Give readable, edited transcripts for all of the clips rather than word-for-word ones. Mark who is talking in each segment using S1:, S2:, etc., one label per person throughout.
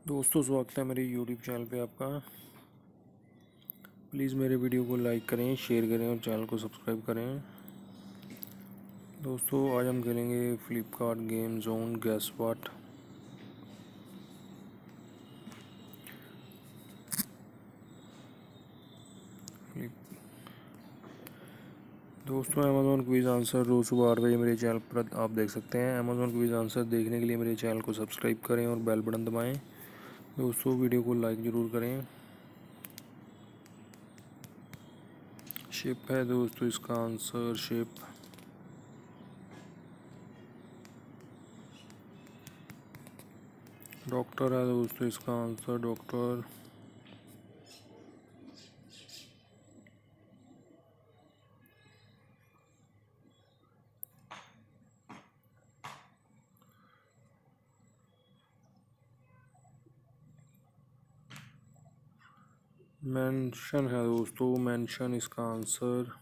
S1: दोस्तों, स्वागत है मेरे यूट्यूब चैनल पे आपका। प्लीज़ मेरे वीडियो को लाइक करें, शेयर करें और चैनल को सब्सक्राइब करें। दोस्तों, आज हम खेलेंगे Flipkart game zone gas what. दोस्तों, अमेज़ॉन क्विज आंसर रोज़ सुबह 8 बजे मेरे चैनल पर आप देख सकते हैं। अमेज़ॉन क्विज आंसर देखने के लिए मेरे चैनल को सब्सक्राइब करें और बेल बटन दबाएं। दोस्तों, वीडियो को लाइक ज़रूर करें। शिप है दोस्तों इसका आंसर, शिप। डॉक्टर है दोस्तों इसका आंसर, डॉक्टर। मेंशन है दोस्तों, मेंशन इसका आंसर।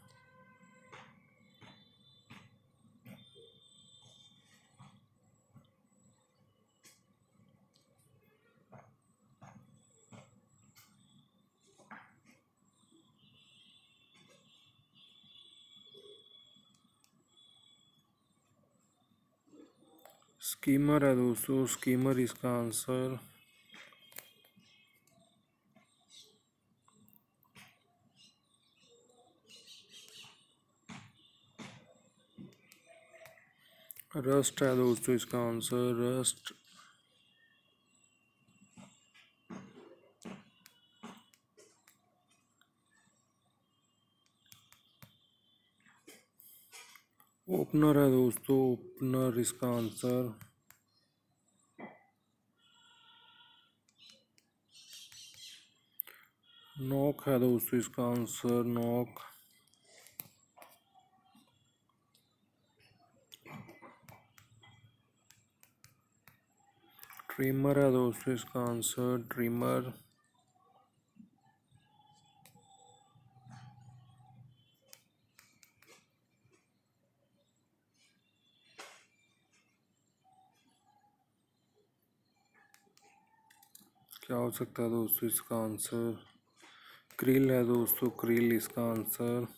S1: स्कीमर है दोस्तों, स्कीमर इसका आंसर। रस्ट है दोस्तों इसका आंसर, रस्ट। ओपनर है दोस्तों, ओपनर इसका आंसर। नॉक है दोस्तों इसका आंसर, नॉक। ट्रिमर है दोस्तों इसका आंसर, ट्रिमर। क्या हो सकता है दोस्तों इसका आंसर? क्रिल है दोस्तों, क्रिल इसका आंसर।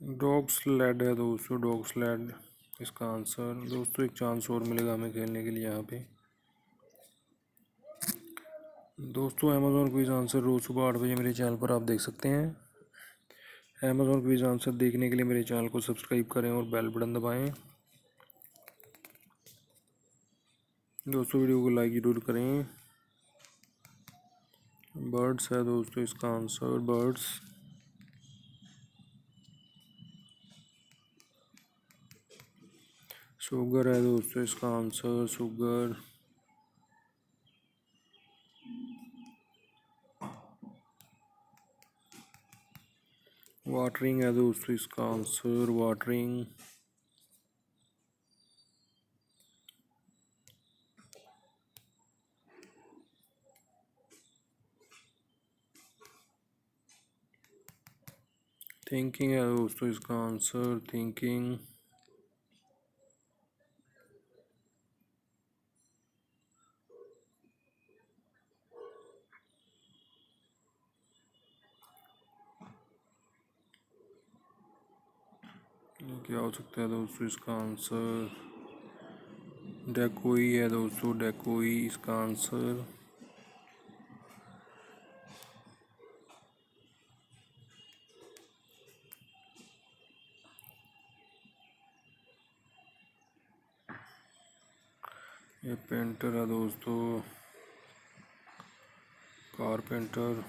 S1: डॉग स्लेड है दोस्तों, डॉग स्लेड इसका आंसर। दोस्तों, एक चांस और मिलेगा हमें खेलने के लिए यहाँ पे। दोस्तों, अमेज़ॉन क्विज आंसर रोज़ सुबह 8 बजे मेरे चैनल पर आप देख सकते हैं। अमेज़ॉन क्विज आंसर देखने के लिए मेरे चैनल को सब्सक्राइब करें और बेल बटन दबाएं। दोस्तों, वीडियो को लाइक ज़रूर करें। बर्ड्स है दोस्तों इसका आंसर, बर्ड्स। शुगर है दोस्तों इसका आंसर, शुगर। वाटरिंग है दोस्तों इसका आंसर, वाटरिंग। थिंकिंग है दोस्तों इसका आंसर, थिंकिंग। क्या हो सकता है दोस्तों इसका आंसर? डेकोई है दोस्तों, डेकोई इसका आंसर। ये पेंटर है दोस्तों, कारपेंटर।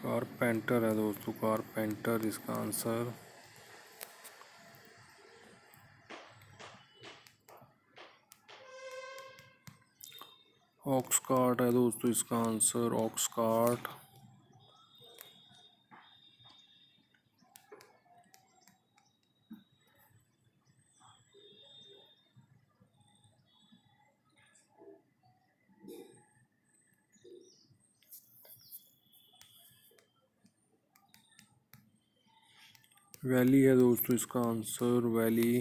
S1: कारपेंटर है दोस्तों, कारपेंटर इसका आंसर। ऑक्स कार्ट है दोस्तों इसका आंसर, ऑक्स कार्ट। वैली है दोस्तों इसका आंसर, वैली।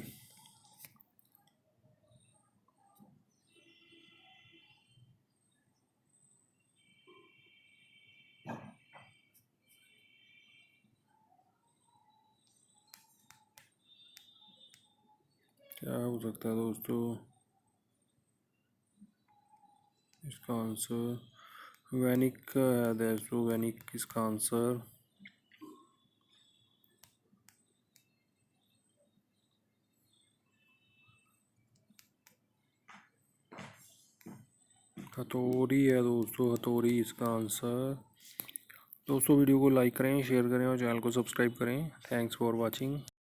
S1: क्या हो सकता है दोस्तों इसका आंसर? वैनिक है दोस्तों, वैनिक इसका आंसर। हथौड़ी है दोस्तों, हथौड़ी इसका आंसर। दोस्तों वीडियो को लाइक करें, शेयर करें और चैनल को सब्सक्राइब करें। Thanks for watching.